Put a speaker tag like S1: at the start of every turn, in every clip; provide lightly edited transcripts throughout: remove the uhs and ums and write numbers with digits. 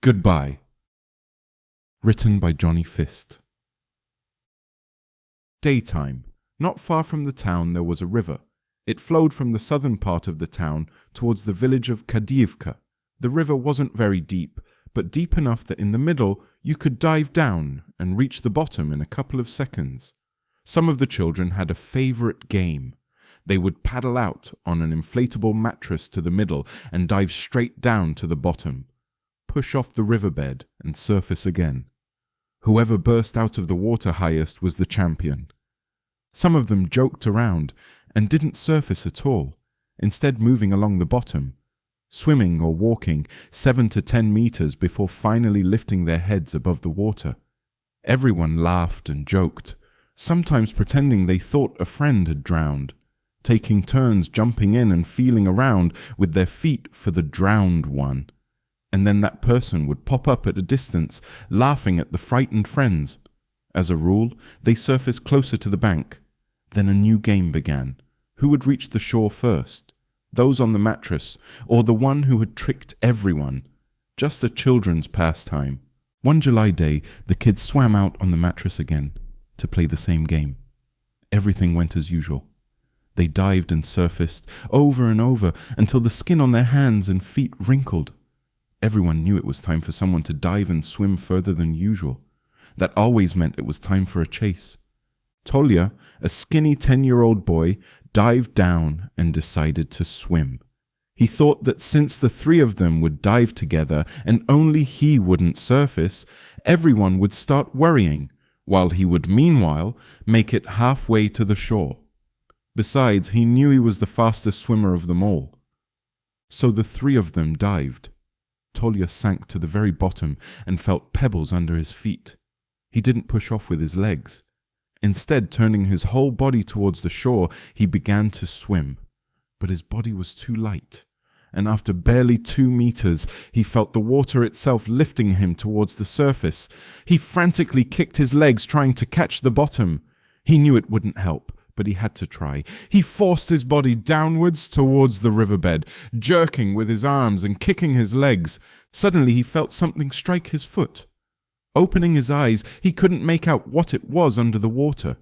S1: Goodbye. Written by Johnny Fist. Daytime. Not far from the town there was a river. It flowed from the southern part of the town towards the village of Kadivka. The river wasn't very deep, but deep enough that in the middle you could dive down and reach the bottom in a couple of seconds. Some of the children had a favorite game. They would paddle out on an inflatable mattress to the middle and dive straight down to the bottom, push off the riverbed and surface again. Whoever burst out of the water highest was the champion. Some of them joked around and didn't surface at all, instead moving along the bottom, swimming or walking 7 to 10 meters before finally lifting their heads above the water. Everyone laughed and joked, sometimes pretending they thought a friend had drowned, taking turns jumping in and feeling around with their feet for the drowned one. And then that person would pop up at a distance, laughing at the frightened friends. As a rule, they surfaced closer to the bank. Then a new game began. Who would reach the shore first? Those on the mattress, or the one who had tricked everyone? Just a children's pastime. One July day, the kids swam out on the mattress again to play the same game. Everything went as usual. They dived and surfaced over and over until the skin on their hands and feet wrinkled. Everyone knew it was time for someone to dive and swim further than usual. That always meant it was time for a chase. Tolya, a skinny 10-year-old boy, dived down and decided to swim. He thought that since the three of them would dive together and only he wouldn't surface, everyone would start worrying, while he would meanwhile make it halfway to the shore. Besides, he knew he was the fastest swimmer of them all. So the three of them dived. Tolya sank to the very bottom and felt pebbles under his feet. He didn't push off with his legs. Instead, turning his whole body towards the shore, he began to swim. But his body was too light, and after barely 2 meters, he felt the water itself lifting him towards the surface. He frantically kicked his legs, trying to catch the bottom. He knew it wouldn't help, but he had to try. He forced his body downwards towards the riverbed, jerking with his arms and kicking his legs. Suddenly he felt something strike his foot. Opening his eyes, he couldn't make out what it was under the water.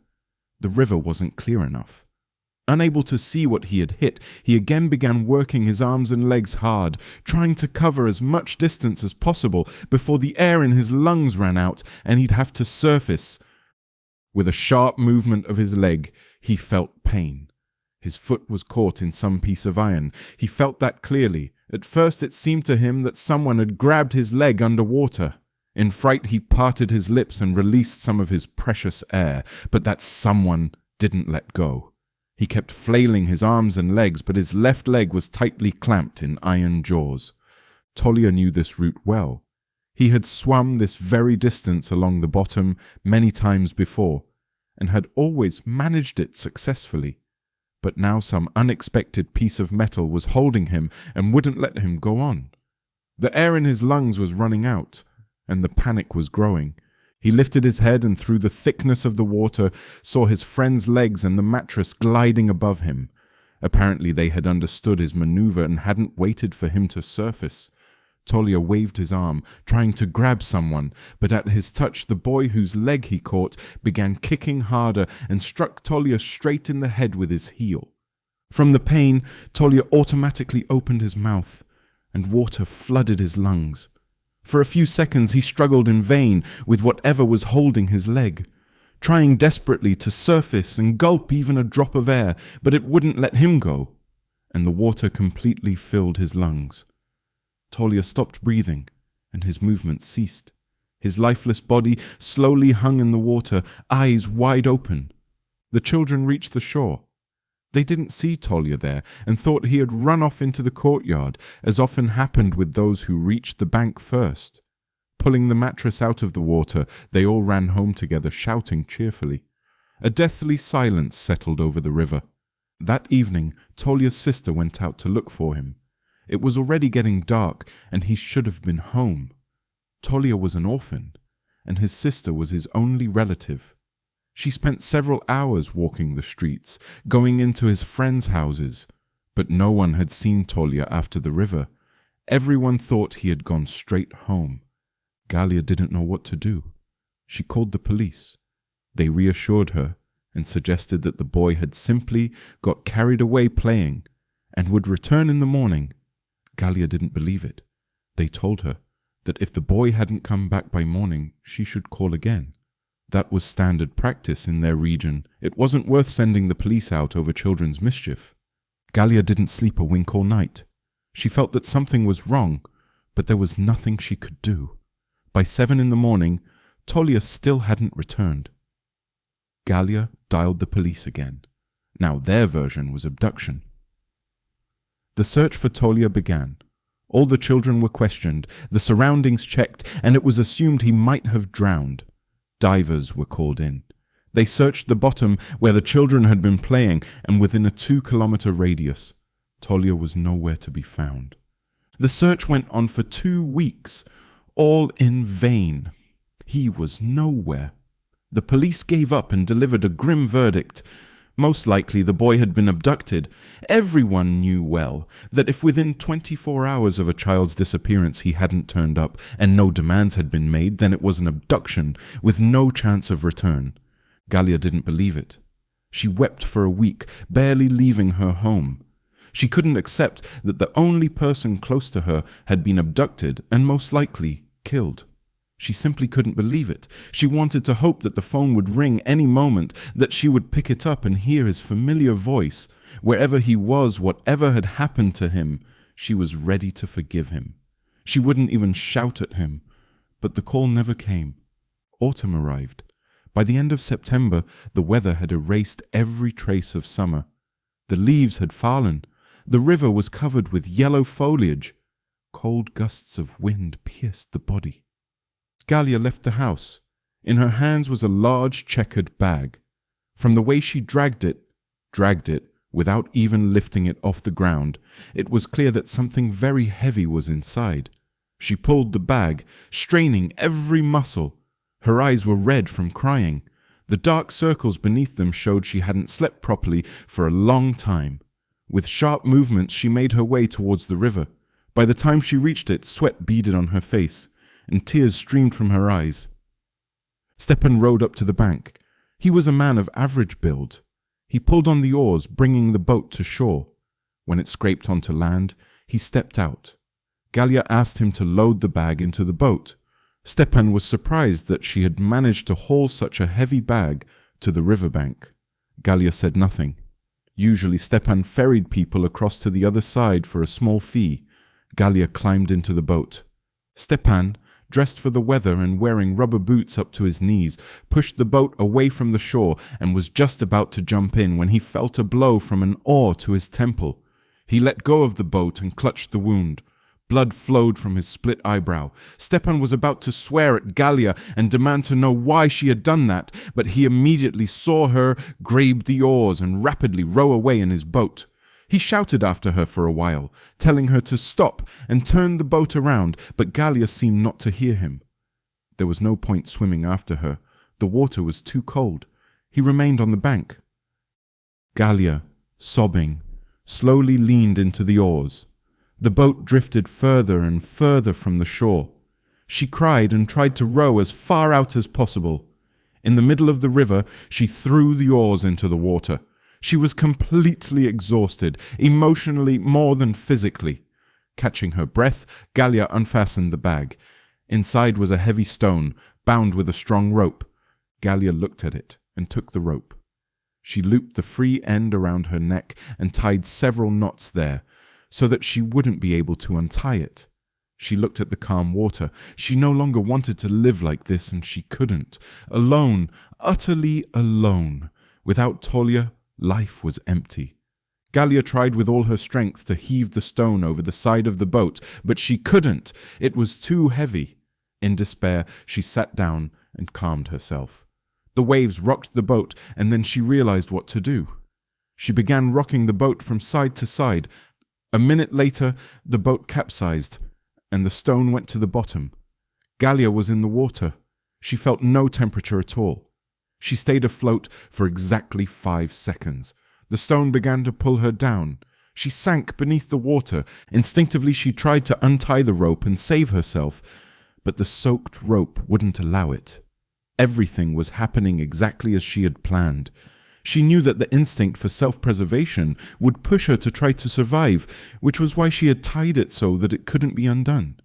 S1: The river wasn't clear enough. Unable to see what he had hit, he again began working his arms and legs hard, trying to cover as much distance as possible before the air in his lungs ran out and he'd have to surface. With a sharp movement of his leg, he felt pain. His foot was caught in some piece of iron. He felt that clearly. At first it seemed to him that someone had grabbed his leg underwater. In fright he parted his lips and released some of his precious air, but that someone didn't let go. He kept flailing his arms and legs, but his left leg was tightly clamped in iron jaws. Tolya knew this route well. He had swum this very distance along the bottom many times before, and had always managed it successfully. But now some unexpected piece of metal was holding him and wouldn't let him go on. The air in his lungs was running out, and the panic was growing. He lifted his head and through the thickness of the water saw his friend's legs and the mattress gliding above him. Apparently they had understood his maneuver and hadn't waited for him to surface. Tolya waved his arm, trying to grab someone, but at his touch the boy whose leg he caught began kicking harder and struck Tolya straight in the head with his heel. From the pain, Tolya automatically opened his mouth, and water flooded his lungs. For a few seconds he struggled in vain with whatever was holding his leg, trying desperately to surface and gulp even a drop of air, but it wouldn't let him go, and the water completely filled his lungs. Tolya stopped breathing, and his movement ceased. His lifeless body slowly hung in the water, eyes wide open. The children reached the shore. They didn't see Tolya there, and thought he had run off into the courtyard, as often happened with those who reached the bank first. Pulling the mattress out of the water, they all ran home together, shouting cheerfully. A deathly silence settled over the river. That evening, Tolya's sister went out to look for him. It was already getting dark, and he should have been home. Tolya was an orphan, and his sister was his only relative. She spent several hours walking the streets, going into his friends' houses, but no one had seen Tolya after the river. Everyone thought he had gone straight home. Galia didn't know what to do. She called the police. They reassured her and suggested that the boy had simply got carried away playing and would return in the morning. Galia didn't believe it. They told her that if the boy hadn't come back by morning, she should call again. That was standard practice in their region. It wasn't worth sending the police out over children's mischief. Galia didn't sleep a wink all night. She felt that something was wrong, but there was nothing she could do. By 7 in the morning, Tolia still hadn't returned. Galia dialed the police again. Now their version was abduction. The search for Tolia began. All the children were questioned, the surroundings checked, and it was assumed he might have drowned. Divers were called in. They searched the bottom where the children had been playing, and within a 2-kilometer radius, Tolia was nowhere to be found. The search went on for 2 weeks, all in vain. He was nowhere. The police gave up and delivered a grim verdict. Most likely the boy had been abducted. Everyone knew well that if within 24 hours of a child's disappearance he hadn't turned up and no demands had been made, then it was an abduction with no chance of return. Galia didn't believe it. She wept for a week, barely leaving her home. She couldn't accept that the only person close to her had been abducted and most likely killed. She simply couldn't believe it. She wanted to hope that the phone would ring any moment, that she would pick it up and hear his familiar voice. Wherever he was, whatever had happened to him, she was ready to forgive him. She wouldn't even shout at him. But the call never came. Autumn arrived. By the end of September, the weather had erased every trace of summer. The leaves had fallen. The river was covered with yellow foliage. Cold gusts of wind pierced the body. Galia left the house. In her hands was a large checkered bag. From the way she dragged it without even lifting it off the ground, it was clear that something very heavy was inside. She pulled the bag, straining every muscle. Her eyes were red from crying. The dark circles beneath them showed she hadn't slept properly for a long time. With sharp movements, she made her way towards the river. By the time she reached it, sweat beaded on her face, and tears streamed from her eyes. Stepan rowed up to the bank. He was a man of average build. He pulled on the oars, bringing the boat to shore. When it scraped onto land, he stepped out. Galia asked him to load the bag into the boat. Stepan was surprised that she had managed to haul such a heavy bag to the riverbank. Galia said nothing. Usually Stepan ferried people across to the other side for a small fee. Galia climbed into the boat. Stepan, dressed for the weather and wearing rubber boots up to his knees, pushed the boat away from the shore and was just about to jump in when he felt a blow from an oar to his temple. He let go of the boat and clutched the wound. Blood flowed from his split eyebrow. Stepan was about to swear at Galia and demand to know why she had done that, but he immediately saw her grab the oars and rapidly row away in his boat. He shouted after her for a while, telling her to stop and turn the boat around, but Galia seemed not to hear him. There was no point swimming after her. The water was too cold. He remained on the bank. Galia, sobbing, slowly leaned into the oars. The boat drifted further and further from the shore. She cried and tried to row as far out as possible. In the middle of the river, she threw the oars into the water. She was completely exhausted, emotionally more than physically. Catching her breath, Galia unfastened the bag. Inside was a heavy stone, bound with a strong rope. Galia looked at it and took the rope. She looped the free end around her neck and tied several knots there, so that she wouldn't be able to untie it. She looked at the calm water. She no longer wanted to live like this, and she couldn't. Alone, utterly alone. Without Tolia, life was empty. Galia tried with all her strength to heave the stone over the side of the boat, but she couldn't. It was too heavy. In despair, she sat down and calmed herself. The waves rocked the boat, and then she realized what to do. She began rocking the boat from side to side. A minute later, the boat capsized, and the stone went to the bottom. Galia was in the water. She felt no temperature at all. She stayed afloat for exactly 5 seconds. The stone began to pull her down. She sank beneath the water. Instinctively, she tried to untie the rope and save herself, but the soaked rope wouldn't allow it. Everything was happening exactly as she had planned. She knew that the instinct for self-preservation would push her to try to survive, which was why she had tied it so that it couldn't be undone.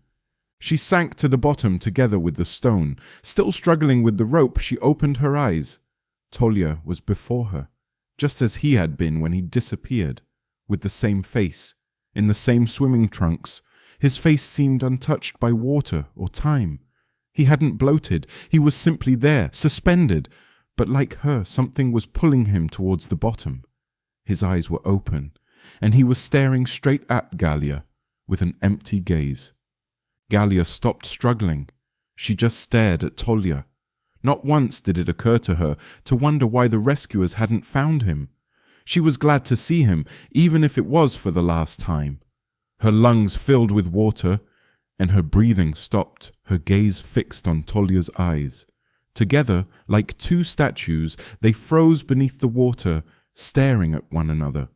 S1: She sank to the bottom together with the stone. Still struggling with the rope, she opened her eyes. Tolya was before her, just as he had been when he disappeared, with the same face, in the same swimming trunks. His face seemed untouched by water or time. He hadn't bloated, he was simply there, suspended, but like her, something was pulling him towards the bottom. His eyes were open, and he was staring straight at Gallia with an empty gaze. Gallia stopped struggling. She just stared at Tolya. Not once did it occur to her to wonder why the rescuers hadn't found him. She was glad to see him, even if it was for the last time. Her lungs filled with water, and her breathing stopped, her gaze fixed on Tolya's eyes. Together, like two statues, they froze beneath the water, staring at one another.